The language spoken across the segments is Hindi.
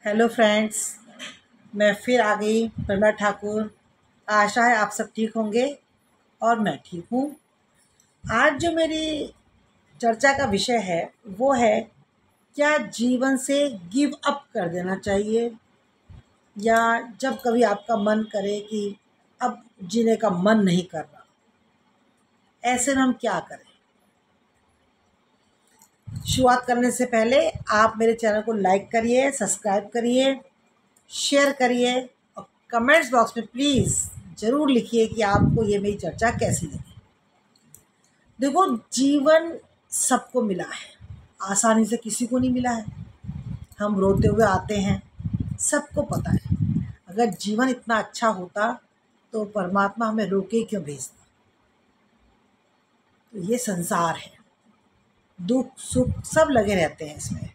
हेलो फ्रेंड्स, मैं फिर आ गई प्रमिला ठाकुर। आशा है आप सब ठीक होंगे और मैं ठीक हूँ। आज जो मेरी चर्चा का विषय है वो है, क्या जीवन से गिव अप कर देना चाहिए, या जब कभी आपका मन करे कि अब जीने का मन नहीं कर रहा, ऐसे में हम क्या करें। शुरुआत करने से पहले आप मेरे चैनल को लाइक करिए, सब्सक्राइब करिए, शेयर करिए और कमेंट्स बॉक्स में प्लीज़ ज़रूर लिखिए कि आपको ये मेरी चर्चा कैसी लगी। देखो, जीवन सबको मिला है, आसानी से किसी को नहीं मिला है। हम रोते हुए आते हैं, सबको पता है। अगर जीवन इतना अच्छा होता तो परमात्मा हमें रोके क्यों भेजता। तो ये संसार है, दुख सुख सब लगे रहते हैं इसमें।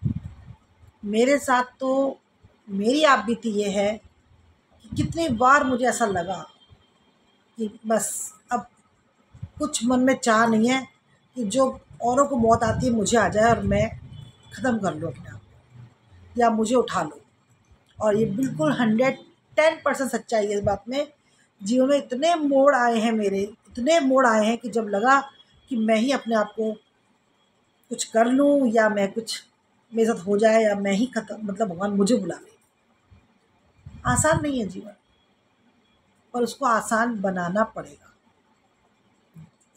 मेरे साथ तो मेरी आप बीती ये है कि कितनी बार मुझे ऐसा लगा कि बस अब कुछ मन में चाह नहीं है कि जो औरों को मौत आती है मुझे आ जाए और मैं ख़त्म कर लूँ अपने आप को, या मुझे उठा लो। और ये बिल्कुल 110% सच्चाई है इस बात में। जीवन में इतने मोड़ आए हैं, मेरे इतने मोड़ आए हैं कि जब लगा कि मैं ही अपने आप को कुछ कर लूँ, या मैं कुछ मेरे साथ हो जाए, या मैं ही खत्म, मतलब भगवान मुझे बुला ले। आसान नहीं है जीवन, पर उसको आसान बनाना पड़ेगा।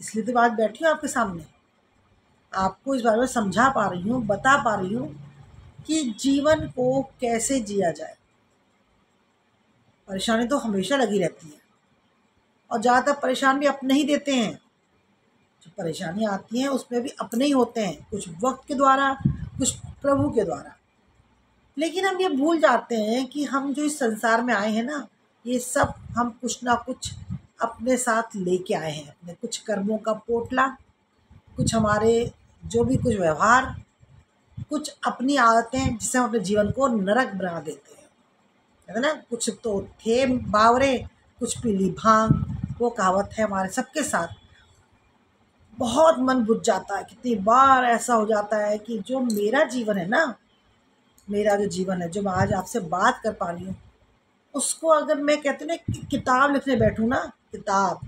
इसलिए तो आज बैठी हूँ आपके सामने, आपको इस बारे में समझा पा रही हूँ, बता पा रही हूँ कि जीवन को कैसे जिया जाए। परेशानी तो हमेशा लगी रहती है, और ज़्यादातर परेशान भी अपने ही देते हैं। जो परेशानियाँ आती हैं उसमें भी अपने ही होते हैं, कुछ वक्त के द्वारा, कुछ प्रभु के द्वारा। लेकिन हम ये भूल जाते हैं कि हम जो इस संसार में आए हैं ना, ये सब हम कुछ ना कुछ अपने साथ लेके आए हैं। अपने कुछ कर्मों का पोटला, कुछ हमारे जो भी कुछ व्यवहार, कुछ अपनी आदतें जिससे हम अपने जीवन को नरक बना देते हैं, है ना। कुछ तो थे बावरे, कुछ पीली भांग। वो कहावत है हमारे सबके साथ। बहुत मन बुझ जाता है, कितनी बार ऐसा हो जाता है कि जो मेरा जीवन है ना, मेरा जो जीवन है, जो मैं आज आपसे बात कर पा रही हूँ, उसको अगर मैं कहती हूँ ना कि किताब लिखने बैठूँ ना, किताब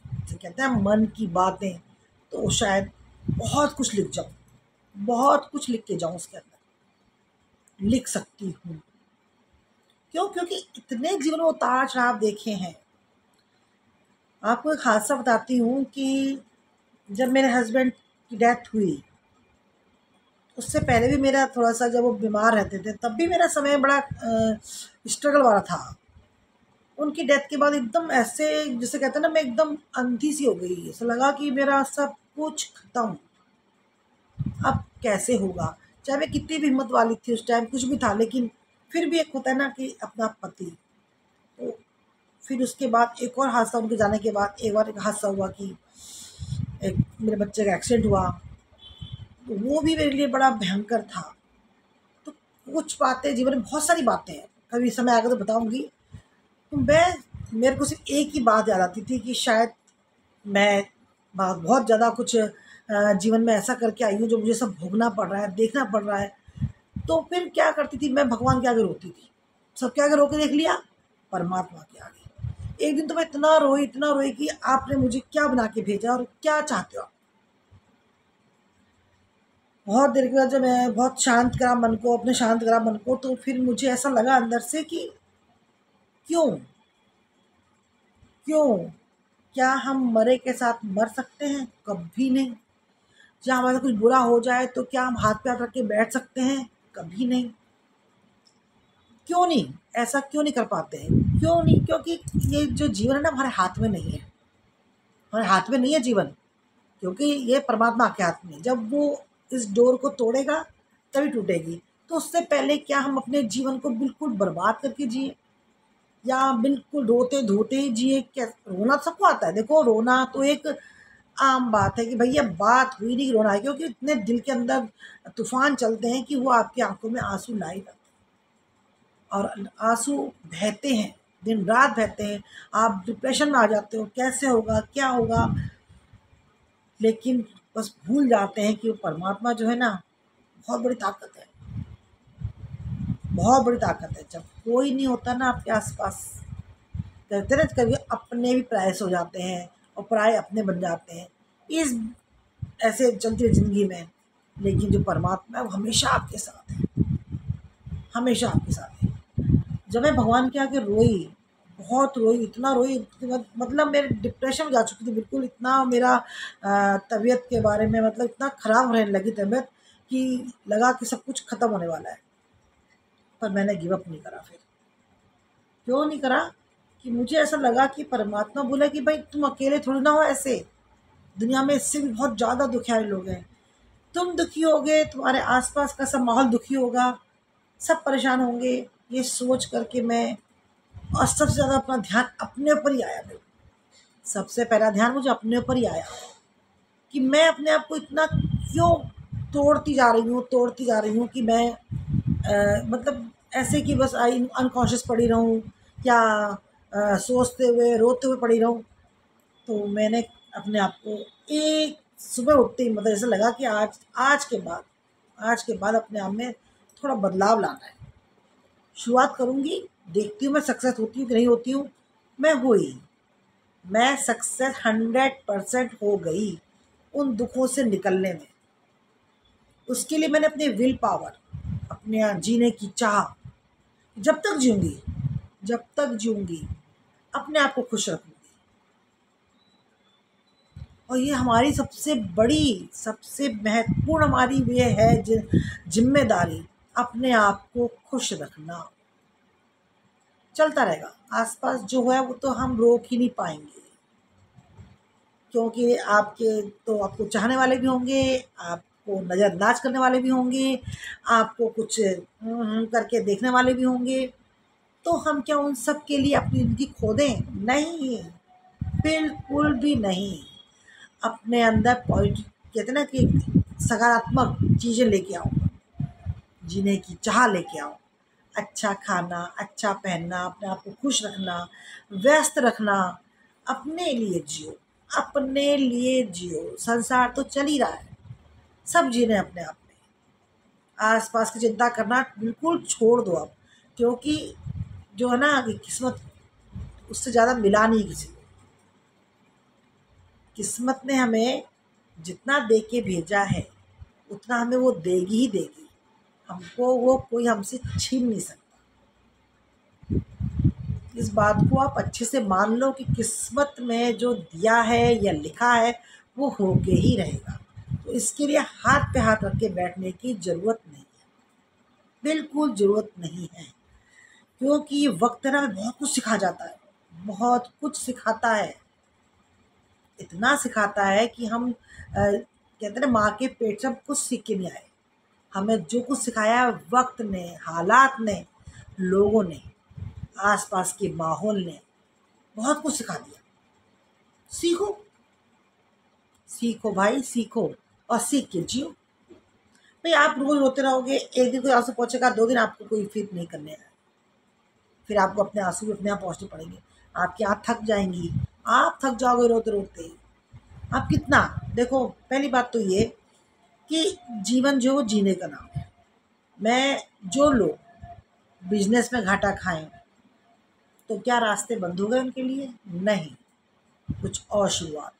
जो कहते हैं मन की बातें, तो शायद बहुत कुछ लिख जाऊँ, बहुत कुछ लिख के जाऊँ उसके अंदर, लिख सकती हूँ। क्यों? क्योंकि इतने जीवन में उतार चढ़ाव देखे हैं। आपको एक हादसा बताती हूँ कि जब मेरे हस्बैंड की डेथ हुई, उससे पहले भी मेरा थोड़ा-सा, जब वो बीमार रहते थे तब भी मेरा समय बड़ा स्ट्रगल वाला था। उनकी डेथ के बाद एकदम ऐसे, जिसे कहते हैं ना, मैं एकदम अंधी सी हो गई। ऐसा लगा कि मेरा सब कुछ खत्म, अब कैसे होगा। चाहे मैं कितनी भी हिम्मत वाली थी उस टाइम, कुछ भी था, लेकिन फिर भी एक होता है ना कि अपना पति। तो फिर उसके बाद एक और हादसा, उनके जाने के बाद एक बार एक हादसा हुआ कि एक मेरे बच्चे का एक्सीडेंट हुआ। तो वो भी मेरे लिए बड़ा भयंकर था। तो कुछ बातें जीवन में, बहुत सारी बातें हैं, कभी समय आएगा तो बताऊँगी। तो मेरे को सिर्फ़ एक ही बात याद आती थी कि शायद मैं बहुत ज़्यादा कुछ जीवन में ऐसा करके आई हूँ जो मुझे सब भोगना पड़ रहा है, देखना पड़ रहा है। तो फिर क्या करती थी, मैं भगवान के आगे रोती थी। सबके आगे रो के देख लिया, परमात्मा के आगे। एक दिन तो मैं इतना रोई कि आपने मुझे क्या बना के भेजा और क्या चाहते हो आप? बहुत देर के बाद जब मैं बहुत शांत करा मन को, अपने शांत करा मन को, तो फिर मुझे ऐसा लगा अंदर से कि क्यों? क्यों? क्या हम मरे के साथ मर सकते हैं? कभी नहीं। क्या हमारे साथ कुछ बुरा हो जाए तो क्या हम हाथ पे हाथ रख के बैठ सकते हैं? कभी नहीं। क्यों नहीं? ऐसा क्यों नहीं कर पाते हैं? क्यों नहीं? क्योंकि ये जो जीवन है ना, हमारे हाथ में नहीं है। हमारे हाथ में नहीं है जीवन, क्योंकि ये परमात्मा के हाथ में है। जब वो इस डोर को तोड़ेगा तभी टूटेगी। तो उससे पहले क्या हम अपने जीवन को बिल्कुल बर्बाद करके जिए, या बिल्कुल रोते-धोते ही जिए? क्या रोना तो सबको आता है। देखो, रोना तो एक आम बात है कि भैया बात हुई नहीं कि रोना है, क्योंकि इतने दिल के अंदर तूफ़ान चलते हैं कि वो आपकी आँखों में आँसू ला ही लाते हैं, और आँसू बहते हैं, दिन-रात बहते हैं। आप डिप्रेशन में आ जाते हो, कैसे होगा, क्या होगा? लेकिन बस भूल जाते हैं कि वो परमात्मा जो है ना, बहुत बड़ी ताकत है। बहुत बड़ी ताकत है। जब कोई नहीं होता ना आपके आसपास, कहते ना कभी अपने भी पराये हो जाते हैं और पराये अपने बन जाते हैं, इस ऐसे चलती है ज़िंदगी में। लेकिन जो परमात्मा है वो हमेशा आपके साथ है, हमेशा आपके साथ है। जब मैं भगवान के आगे रोई, बहुत रोई, इतना रोई कि मतलब मेरे डिप्रेशन में जा चुकी थी बिल्कुल, इतना मेरा तबीयत के बारे में मतलब इतना ख़राब रहने लगी तबीयत कि लगा कि सब कुछ ख़त्म होने वाला है। पर मैंने गिव अप नहीं करा फिर। क्यों नहीं करा? कि मुझे ऐसा लगा कि परमात्मा बोला कि भाई तुम अकेले थोड़ी ना हो ऐसे, दुनिया में इससे भी बहुत ज़्यादा दुखियारे लोग हैं। तुम दुखी होगे, तुम्हारे आसपास का सब माहौल दुखी होगा, सब परेशान होंगे। ये सोच करके मैं, और सबसे ज़्यादा अपना ध्यान अपने ऊपर ही आया मेरे। सबसे पहला ध्यान मुझे अपने ऊपर ही आया कि मैं अपने आप को इतना क्यों तोड़ती जा रही हूँ कि मैं मतलब ऐसे कि बस आई अनकॉन्शियस पड़ी रहूँ या सोचते हुए रोते हुए पड़ी रहूँ। तो मैंने अपने आप को एक सुबह उठते ही मतलब ऐसा लगा कि आज के बाद अपने आप में थोड़ा बदलाव लाना है। शुरुआत करूँगी, देखती हूँ मैं सक्सेस होती हूँ कि नहीं होती हूँ। मैं हुई, मैं सक्सेस 100% हो गई उन दुखों से निकलने में। उसके लिए मैंने अपनी विल पावर, अपने जीने की चाह, जब तक जीऊँगी, जब तक जीऊँगी अपने आप को खुश रखूँगी। और ये हमारी सबसे बड़ी, सबसे महत्वपूर्ण हमारी ये है ज़िम्मेदारी, अपने आप को खुश रखना। चलता रहेगा, आस-पास जो है वो तो हम रोक ही नहीं पाएँगे, क्योंकि आपको चाहने वाले भी होंगे, आपको नज़रअंदाज करने वाले भी होंगे, आपको कुछ करके देखने वाले भी होंगे। तो हम क्या उन सब के लिए अपनी ज़िंदगी खो दें? नहीं, बिल्कुल भी नहीं। अपने अंदर कहते हैं ना कि सकारात्मक चीज़ें लेके आओ, जीने की चाह लेके आओ। अच्छा खाना, अच्छा पहनना, अपने आप को खुश रखना, व्यस्त रखना, अपने लिए जियो, अपने लिए जियो। संसार तो चल ही रहा है, सब जी रहे हैं अपने आप में। आस-पास की चिंता करना बिल्कुल छोड़ दो अब, क्योंकि जो है ना कि किस्मत, उससे ज़्यादा मिला नहीं किसी को। किस्मत ने हमें जितना दे के भेजा है, उतना हमें वो देगी ही देगी। हमको वो कोई हमसे छीन नहीं सकता। इस बात को आप अच्छे से मान लो कि किस्मत में जो दिया है या लिखा है वो होके ही रहेगा। तो इसके लिए हाथ पे हाथ रख के बैठने की ज़रूरत नहीं है, बिल्कुल ज़रूरत नहीं है। क्योंकि ये वक्त है ना, हमें बहुत कुछ सिखा जाता है, बहुत कुछ सिखाता है। इतना सिखाता है कि हम कहते हैं ना, माँ के पेट से हम कुछ सीख के नहीं आए। हमें जो कुछ सिखाया है वक्त ने, हालात ने, लोगों ने, आसपास के माहौल ने बहुत कुछ सिखा दिया। सीखो, सीखो भाई, सीखो और सीख के जियो। भाई आप रोज रोते रहोगे, एक दिन कोई आंसू पहुंचेगा, 2 दिन आपको कोई फिर नहीं करने है, फिर आपको अपने आंसू भी अपने आप पहुंचने पड़ेंगे। आपकी आँख थक जाएंगी, आप थक जाओगे रोते रोते। आप कितना, देखो पहली बात तो ये कि जीवन जो है वो जीने का नाम है। मैं जो लोग बिजनेस में घाटा खाएं, तो क्या रास्ते बंद हो गए उनके लिए? नहीं, कुछ और शुरुआत।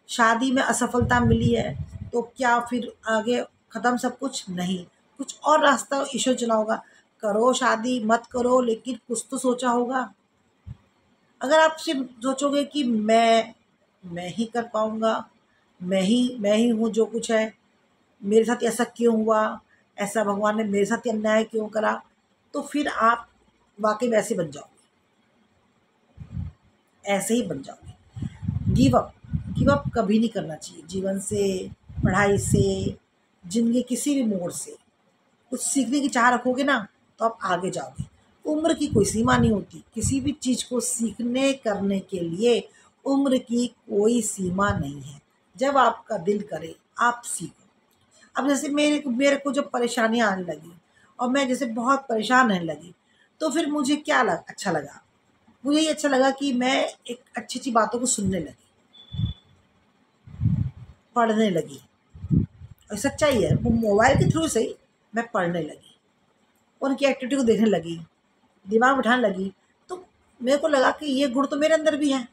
शादी में असफलता मिली है, तो क्या फिर आगे ख़त्म सब कुछ? नहीं, कुछ और रास्ता ईश्वर चुना होगा। करो शादी, मत करो, लेकिन कुछ तो सोचा होगा। अगर आप सिर्फ सोचोगे कि मैं ही कर पाऊँगा, मैं ही हूँ जो कुछ है, मेरे साथ ऐसा क्यों हुआ, ऐसा भगवान ने मेरे साथ ही अन्याय क्यों करा, तो फिर आप वाक़ई में ऐसे बन जाओगे, ऐसे ही बन जाओगे। गिव अप कभी नहीं करना चाहिए जीवन से, पढ़ाई से, ज़िंदगी किसी भी मोड़ से। कुछ सीखने की चाह रखोगे ना, तो आप आगे जाओगे। उम्र की कोई सीमा नहीं होती, किसी भी चीज़ को सीखने करने के लिए उम्र की कोई सीमा नहीं है। जब आपका दिल करे आप सीखो। अब जैसे मेरे को जब परेशानियाँ आने लगी और मैं जैसे बहुत परेशान रहने लगी, तो फिर मुझे क्या अच्छा लगा, मुझे ये अच्छा लगा कि मैं एक अच्छी-अच्छी बातों को सुनने लगी, पढ़ने लगी। और सच्चाई है, वो मोबाइल के थ्रू सही, मैं पढ़ने लगी। उनकी एक्टिविटी को देखने लगी, दिमाग बिठाने लगी, तो मेरे को लगा कि ये गुण तो मेरे अंदर भी है।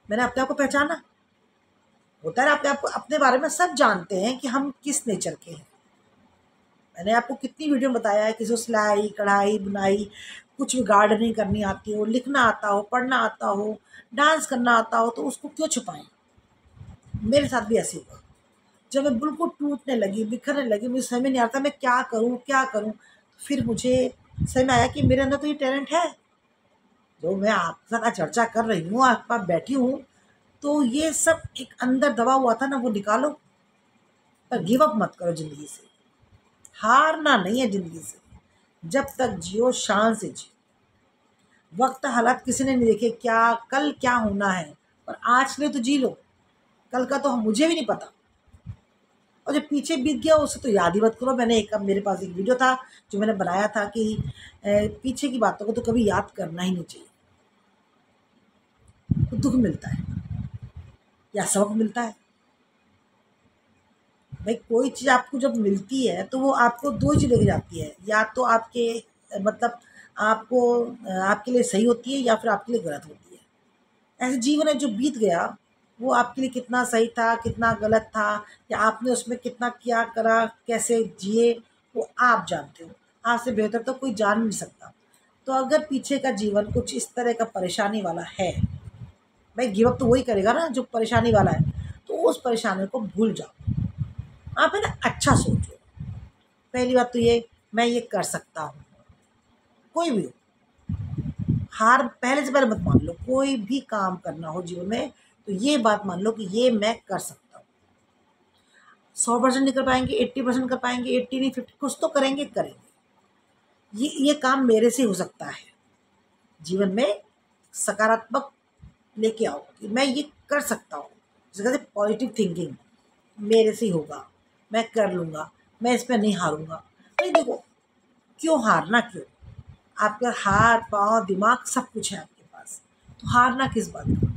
मैंने अपने आप को पहचाना। होता है ना, अपने आप को, अपने बारे में सब जानते हैं कि हम किस नेचर के हैं। मैंने आपको कितनी वीडियो में बताया है, किसी को सिलाई, कढ़ाई, बुनाई, कुछ भी गार्डनिंग करनी आती हो, लिखना आता हो, पढ़ना आता हो, डांस करना आता हो, तो उसको क्यों छुपाएं। मेरे साथ भी ऐसे हुआ। जब मैं बिल्कुल टूटने लगी, बिखरने लगी, मुझे समझ में नहीं आता मैं क्या करूं क्या करूं, तो फिर मुझे समझ में आया कि मेरे अंदर तो ये टैलेंट है, जो मैं आपके साथ आज चर्चा कर रही हूँ, आपके पास बैठी हूँ, तो ये सब एक अंदर दबा हुआ था ना, वो निकालो। पर गिव अप मत करो ज़िंदगी से, हारना नहीं है ज़िंदगी से। जब तक जियो शान से जियो। वक्त हालात किसी ने नहीं देखे, क्या कल क्या होना है, और आज के लिए तो जी लो। कल का तो मुझे भी नहीं पता, और जो पीछे बीत गया उसे तो याद ही मत करो। मैंने एक, अब मेरे पास एक वीडियो था जो मैंने बनाया था कि पीछे की बातों को तो कभी याद करना ही नहीं चाहिए। तो दुख मिलता है या सबक मिलता है। भाई कोई चीज़ आपको जब मिलती है तो वो आपको दो चीज़ लेके जाती है, या तो आपके मतलब आपको आपके लिए सही होती है, या फिर आपके लिए गलत होती है। ऐसे जीवन है जो बीत गया, वो आपके लिए कितना सही था, कितना गलत था, या आपने उसमें कितना क्या करा, कैसे जिए, वो आप जानते हो। आपसे बेहतर तो कोई जान नहीं सकता। तो अगर पीछे का जीवन कुछ इस तरह का परेशानी वाला है, भाई गिव अप तो वही करेगा ना जो परेशानी वाला है। तो उस परेशानी को भूल जाओ। आप है ना अच्छा सोचो। पहली बात तो ये, मैं ये कर सकता हूँ। कोई भी हो, हार पहले से पहले मत मान लो। कोई भी काम करना हो जीवन में तो ये बात मान लो कि ये मैं कर सकता हूँ। 100% नहीं कर पाएंगे, 80% कर पाएंगे, 80 नहीं 50, कुछ तो करेंगे करेंगे। ये काम मेरे से हो सकता है। जीवन में सकारात्मक लेके आओ कि मैं ये कर सकता हूँ। जिसे कहते हैं पॉजिटिव थिंकिंग, मेरे से ही होगा, मैं कर लूँगा, मैं इसमें नहीं हारूंगा। नहीं देखो, क्यों हारना, क्यों? आपका हाथ पाँव दिमाग सब कुछ है आपके पास, तो हारना किस बात का?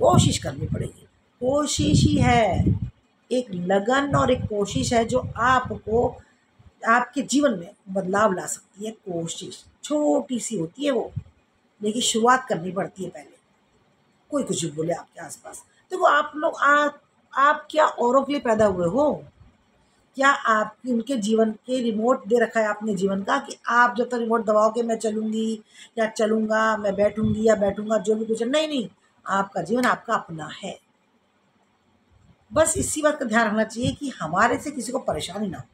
कोशिश करनी पड़ेगी। कोशिश ही है, एक लगन और एक कोशिश है जो आपको आपके जीवन में बदलाव ला सकती है। कोशिश छोटी सी होती है वो, लेकिन शुरुआत करनी पड़ती है पहले। कोई कुछ भी बोले आपके आसपास, देखो आप लोग आप क्या औरों के लिए पैदा हुए हो? क्या आपकी उनके जीवन के रिमोट दे रखा है आपने जीवन का, कि आप जब तक रिमोट दबाओगे मैं चलूंगी या चलूंगा, मैं बैठूंगी या बैठूंगा, जो भी कुछ है? नहीं नहीं, आपका जीवन आपका अपना है। बस इसी बात का ध्यान रखना चाहिए कि हमारे से किसी को परेशानी ना हो,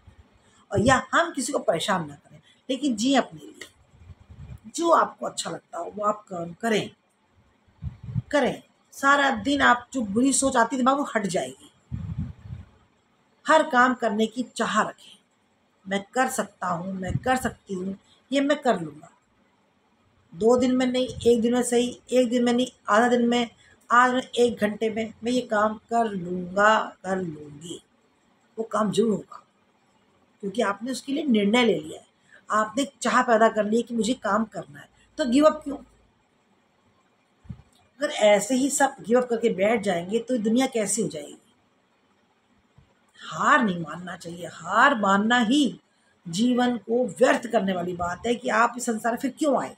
और या हम किसी को परेशान ना करें, लेकिन जी अपने लिए। जो आपको अच्छा लगता हो वो आप काम करें करें। सारा दिन आप जो बुरी सोच आती है दिमाग, वो हट जाएगी। हर काम करने की चाह रखें। मैं कर सकता हूँ, मैं कर सकती हूँ, ये मैं कर लूँगा। 2 दिन में नहीं, 1 दिन में सही, 1 दिन में नहीं, आधा दिन में, आज मैं 1 घंटे में मैं ये काम कर लूँगा, कर लूँगी। वो काम ज़रूर होगा, क्योंकि आपने उसके लिए निर्णय ले लिया है। आपने एक चाह पैदा कर ली है कि मुझे काम करना है, तो गिव अप क्यों? अगर ऐसे ही सब गिव अप करके बैठ जाएँगे तो दुनिया कैसी हो जाएगी? हार नहीं मानना चाहिए। हार मानना ही जीवन को व्यर्थ करने वाली बात है कि आप इस संसार में फिर क्यों आए?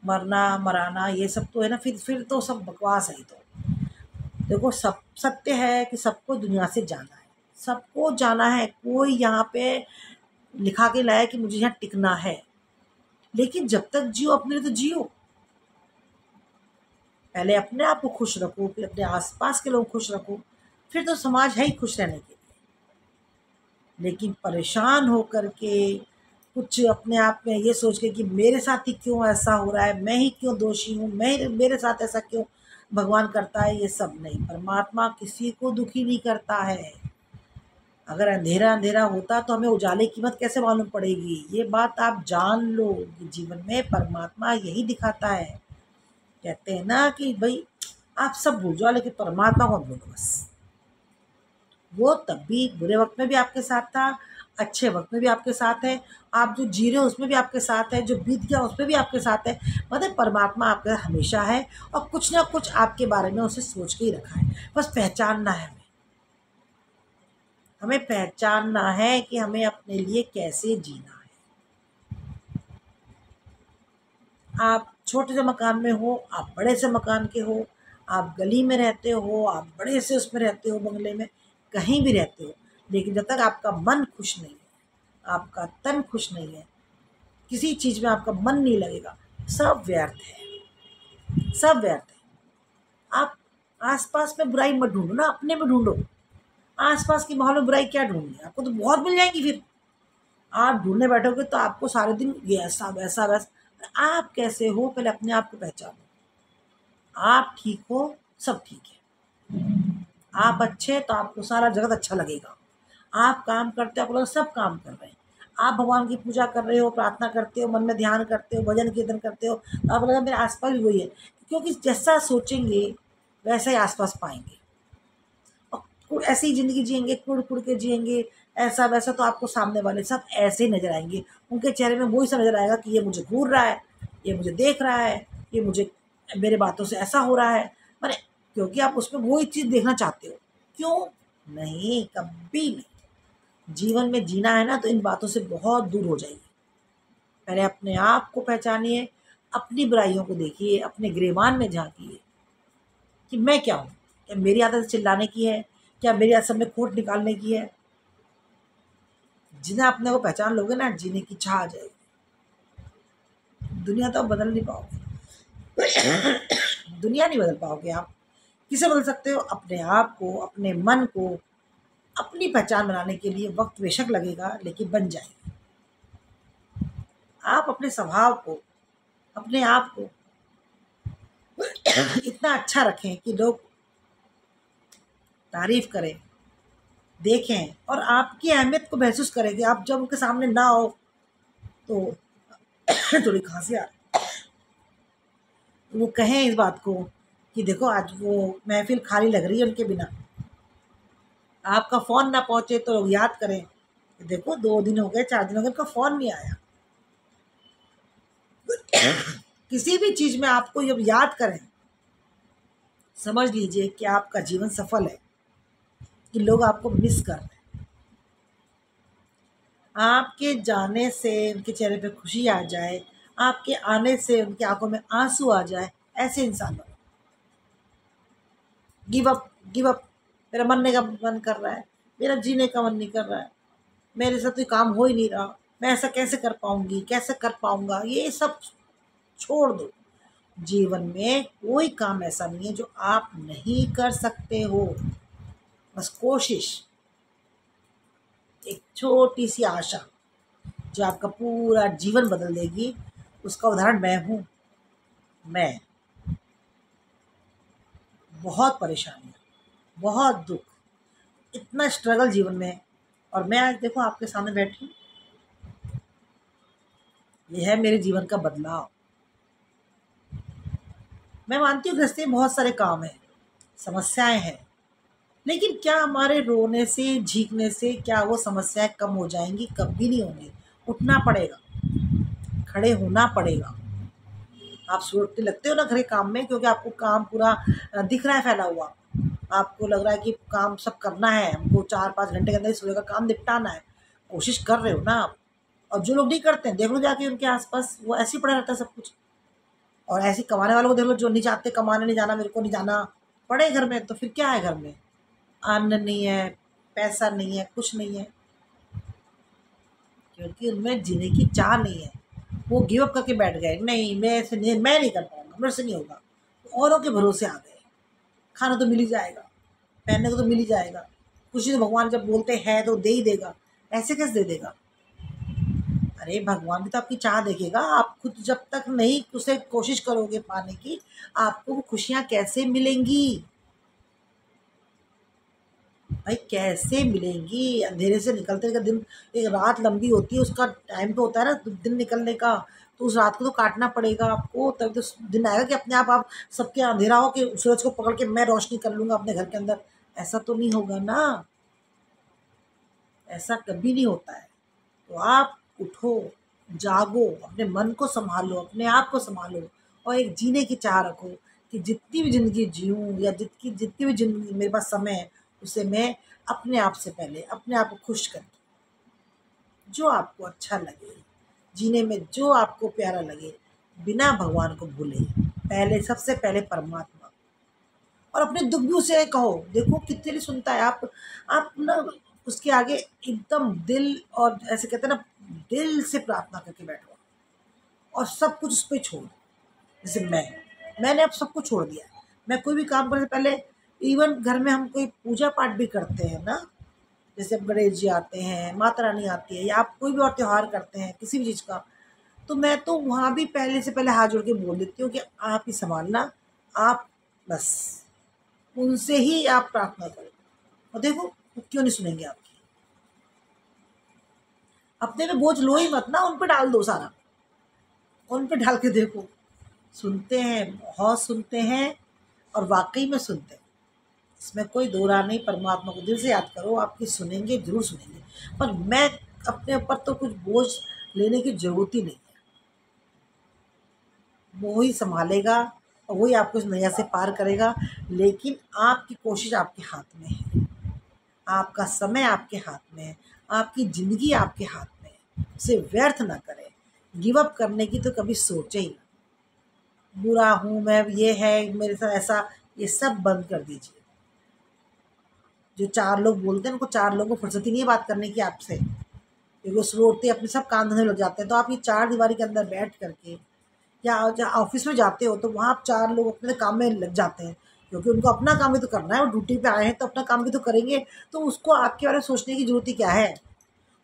मरना मराना ये सब तो है ना, फिर तो सब बकवास है। तो देखो, सब सत्य है कि सबको दुनिया से जाना है, सबको जाना है। कोई यहाँ पे लिखा के लाया कि मुझे यहाँ टिकना है, लेकिन जब तक जियो अपने लिए तो जियो। पहले अपने आप को खुश रखो, फिर अपने आसपास के लोग खुश रखो, फिर तो समाज है ही खुश रहने के लिए। लेकिन परेशान होकर के, कुछ अपने आप में ये सोच के कि मेरे साथ ही क्यों ऐसा हो रहा है, मैं ही क्यों दोषी हूँ, मैं मेरे साथ ऐसा क्यों भगवान करता है, ये सब नहीं। परमात्मा किसी को दुखी नहीं करता है। अगर अंधेरा अंधेरा होता तो हमें उजाले की कीमत कैसे मालूम पड़ेगी? ये बात आप जान लो कि जीवन में परमात्मा यही दिखाता है। कहते हैं ना कि भाई आप सब भूल जाओ, लेकिन परमात्मा को मत भूलो बस। वो तब भी बुरे वक्त में भी आपके साथ था, अच्छे वक्त में भी आपके साथ है। आप जो जी रहे हो उसमें भी आपके साथ है, जो बीत गया उसमें भी आपके साथ है। मतलब परमात्मा आपके साथ हमेशा है, और कुछ ना कुछ आपके बारे में उसे सोच के ही रखा है, बस पहचानना है हमें। हमें पहचानना है कि हमें अपने लिए कैसे जीना है। आप छोटे से मकान में हो, आप बड़े से मकान के हो, आप गली में रहते हो, आप बड़े से उसमें रहते हो, बंगले में, कहीं भी रहते हो, लेकिन जब तक आपका मन खुश नहीं है, आपका तन खुश नहीं है, किसी चीज़ में आपका मन नहीं लगेगा, सब व्यर्थ है, सब व्यर्थ है। आप आसपास में बुराई मत ढूंढो ना, अपने में ढूंढो। आसपास के माहौल में बुराई क्या ढूंढनी है, आपको तो बहुत मिल जाएगी। फिर आप ढूंढने बैठोगे तो आपको सारे दिन ये ऐसा वैसा वैसा। आप कैसे हो पहले अपने आप को पहचानो। आप ठीक हो, सब ठीक है। आप अच्छे तो आपको सारा जगत अच्छा लगेगा। आप काम करते हो, आपको लगेगा सब काम कर रहे हैं। आप भगवान की पूजा कर रहे हो, प्रार्थना करते हो, मन में ध्यान करते हो, भजन कीर्तन करते हो, तो आपको लगेगा मेरे आसपास भी वही है। क्योंकि जैसा सोचेंगे वैसा ही आसपास पाएंगे। और ऐसी ही ज़िंदगी जिएंगे, कुड़ कुड़ के जिएंगे, ऐसा वैसा, तो आपको सामने वाले सब ऐसे ही नजर आएंगे। उनके चेहरे में वही सब नजर आएगा कि ये मुझे घूर रहा है, ये मुझे देख रहा है, ये मुझे मेरे बातों से ऐसा हो रहा है। माने क्योंकि आप उसमें वही चीज़ देखना चाहते हो। क्यों नहीं, कभी नहीं। जीवन में जीना है ना, तो इन बातों से बहुत दूर हो जाइए। पहले अपने आप को पहचानिए, अपनी बुराइयों को देखिए, अपने गिरेबान में झांकिए कि मैं क्या हूँ। क्या मेरी आदत चिल्लाने की है? क्या मेरी आदत सब में खोट निकालने की है? जिन्हें अपने को पहचान लोगे ना, जीने की चाह आ जाएगी। दुनिया तो आप बदल नहीं पाओगे। दुनिया नहीं बदल पाओगे आप। किसे बदल सकते हो? अपने आप को, अपने मन को। अपनी पहचान बनाने के लिए वक्त बेशक लगेगा, लेकिन बन जाएगी। आप अपने स्वभाव को, अपने आप को इतना अच्छा रखें कि लोग तारीफ करें, देखें, और आपकी अहमियत को महसूस करें। कि आप जब उनके सामने ना हो तो थोड़ी खांसी आ वो कहें इस बात को कि देखो आज वो महफिल खाली लग रही है उनके बिना। आपका फ़ोन ना पहुँचे तो लोग याद करें कि देखो 2 दिन हो गए, 4 दिन हो गए, उनका फ़ोन नहीं आया। किसी भी चीज़ में आपको जब याद करें, समझ लीजिए कि आपका जीवन सफल है, कि लोग आपको मिस कर रहे हैं। आपके जाने से उनके चेहरे पे खुशी आ जाए, आपके आने से उनकी आँखों में आँसू आ जाए, ऐसे इंसान बनो। Give up, give up. मेरा मरने का मन कर रहा है, मेरा जीने का मन नहीं कर रहा है, मेरे साथ तो काम हो ही नहीं रहा, मैं ऐसा कैसे कर पाऊँगी, कैसे कर पाऊँगा, ये सब छोड़ दो। जीवन में कोई काम ऐसा नहीं है जो आप नहीं कर सकते हो। बस कोशिश, एक छोटी-सी आशा जो आपका पूरा जीवन बदल देगी, उसका उदाहरण मैं हूँ। मैं बहुत परेशानियाँ, बहुत दुःख, इतना स्ट्रगल जीवन में है, और मैं आज देखो आपके सामने बैठी हूँ। ये है मेरे जीवन का बदलाव। मैं मानती हूँ गृहस्थी में बहुत सारे काम हैं, समस्याएँ हैं, लेकिन क्या हमारे रोने से, झींकने से क्या वो समस्याएँ कम हो जाएँगी? कभी नहीं होंगी। उठना पड़ेगा, खड़े होना पड़ेगा। आप सोचने लगते हो ना घर के काम में, क्योंकि आपको काम पूरा दिख रहा है फैला हुआ। आपको लग रहा है कि काम सब करना है, हमको 4-5 घंटे के अंदर इस का काम निपटाना है। कोशिश कर रहे हो ना आप। और जो लोग नहीं करते हैं, देख लो जाके उनके आस-पास, वो ऐसे ही पड़ा रहता है सब कुछ। और ऐसे ही कमाने वालों को देख लो, जो नहीं चाहते कमाने, नहीं जाना, मेरे को नहीं जाना, पड़े घर में। तो फिर क्या है घर में? अन्न नहीं है, पैसा नहीं है, कुछ नहीं है, क्योंकि उनमें जीने की चाह नहीं है। वो गिव अप करके बैठ गए, नहीं मैं ऐसे नहीं, मैं नहीं कर पाऊँगा, मेरे से नहीं होगा। औरों के भरोसे आ गए। खाना तो मिल ही जाएगा, पहनने को तो मिल ही जाएगा, खुशी तो भगवान जब बोलते हैं तो दे ही देगा। ऐसे कैसे दे देगा? अरे भगवान भी तो आपकी चाह देखेगा। आप खुद जब तक नहीं उसे कोशिश करोगे पाने की, आपको वो खुशियाँ कैसे मिलेंगी? भाई कैसे मिलेंगी? अंधेरे से निकलते का दिन, एक रात लंबी होती है, उसका टाइम तो होता है ना दिन निकलने का, तो उस रात को तो काटना पड़ेगा आपको, तब तो दिन आएगा कि अपने आप सबके अंधेरा हो कि सूरज को पकड़ के मैं रोशनी कर लूँगा अपने घर के अंदर। ऐसा तो नहीं होगा ना, ऐसा कभी नहीं होता है। तो आप उठो, जागो, अपने मन को सँभालो, अपने आप को सँभालो, और एक जीने की चाह रखो कि जितनी भी ज़िंदगी जिऊँ, या जितनी जितनी भी ज़िंदगी मेरे पास समय है, उसे मैं अपने आप से पहले अपने आप को खुश करके, जो आपको अच्छा लगे, जीने में जो आपको प्यारा लगे, बिना भगवान को भूले, पहले सबसे पहले परमात्मा, और अपने दुख भी उसे कहो। देखो कितने लिए सुनता है। आप ना उसके आगे एकदम दिल, और ऐसे कहते हैं ना, दिल से प्रार्थना करके बैठो और सब कुछ उस पे छोड़। जैसे मैंने अब सब कुछ छोड़ दिया है। मैं कोई भी काम करने से पहले, इवन घर में हम कोई पूजा पाठ भी करते हैं ना, जैसे अब गणेश जी आते हैं, माता रानी आती है, या आप कोई भी और त्योहार करते हैं किसी भी चीज़ का, तो मैं तो वहाँ भी पहले से पहले हाथ जोड़ के बोल देती हूँ कि आप ही संभालना, आप बस उनसे ही आप प्रार्थना करो। और देखो वो क्यों नहीं सुनेंगे आपकी। अपने पे बोझ लो ही मत ना, उन पे डाल दो सारा, उन पे डाल के देखो, सुनते हैं, बहुत सुनते हैं, और वाकई में सुनते हैं। इसमें कोई दो राह नहीं। परमात्मा को दिल से याद करो, आपकी सुनेंगे, जरूर सुनेंगे। पर मैं अपने ऊपर तो कुछ बोझ लेने की जरूरत ही नहीं है। वो ही संभालेगा और वही आपको इस नैया से पार करेगा। लेकिन आपकी कोशिश आपके हाथ में है, आपका समय आपके हाथ में है, आपकी ज़िंदगी आपके हाथ में है। उसे व्यर्थ ना करें। गिव अप करने की तो कभी सोचे ही ना। बुरा हूँ मैं, ये है मेरे साथ ऐसा, ये सब बंद कर दीजिए। जो चार लोग बोलते हैं, उनको चार लोगों को फुर्सत ही नहीं है बात करने की आपसे, क्योंकि वो सुबह उठते ही अपने सब काम धंधे लग जाते हैं। तो आप ये चार दीवारी के अंदर बैठ करके, या जहाँ ऑफिस में जाते हो तो वहाँ आप चार लोग अपने काम में लग जाते हैं, क्योंकि उनको अपना काम भी तो करना है। वो ड्यूटी पे आए हैं तो अपना काम भी तो करेंगे। तो उसको आपके बारे में सोचने की ज़रूरत ही क्या है।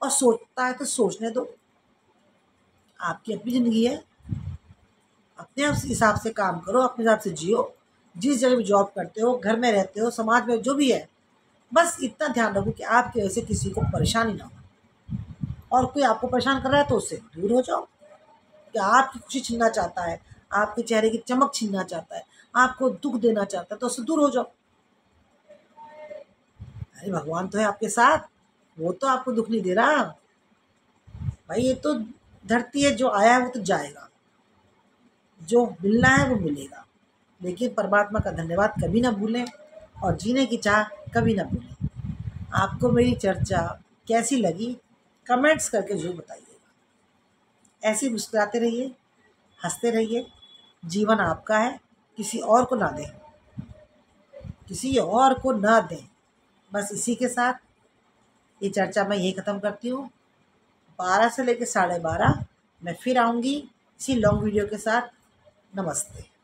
और सोचता है तो सोचने दो, आपकी अपनी ज़िंदगी है। अपने हिसाब से काम करो, अपने हिसाब से जियो। जिस जगह भी जॉब करते हो, घर में रहते हो, समाज में जो भी है, बस इतना ध्यान रखो कि आपकी वजह से किसी को परेशानी ना हो। और कोई आपको परेशान कर रहा है तो उससे दूर हो जाओ। कि आपकी खुशी छीनना चाहता है, आपके चेहरे की चमक छीनना चाहता है, आपको दुख देना चाहता है, तो उससे दूर हो जाओ। अरे भगवान तो है आपके साथ, वो तो आपको दुख नहीं दे रहा। भाई ये तो धरती है, जो आया है वो तो जाएगा, जो मिलना है वो मिलेगा। लेकिन परमात्मा का धन्यवाद कभी ना भूलें, और जीने की चाह कभी ना भूलें। आपको मेरी चर्चा कैसी लगी, कमेंट्स करके ज़रूर बताइएगा। ऐसे ही मुस्कुराते रहिए, हंसते रहिए। जीवन आपका है, किसी और को ना दें, किसी और को ना दें। बस इसी के साथ ये चर्चा मैं यही ख़त्म करती हूँ। 12 से लेकर 12:30 मैं फिर आऊँगी इसी लॉन्ग वीडियो के साथ। नमस्ते।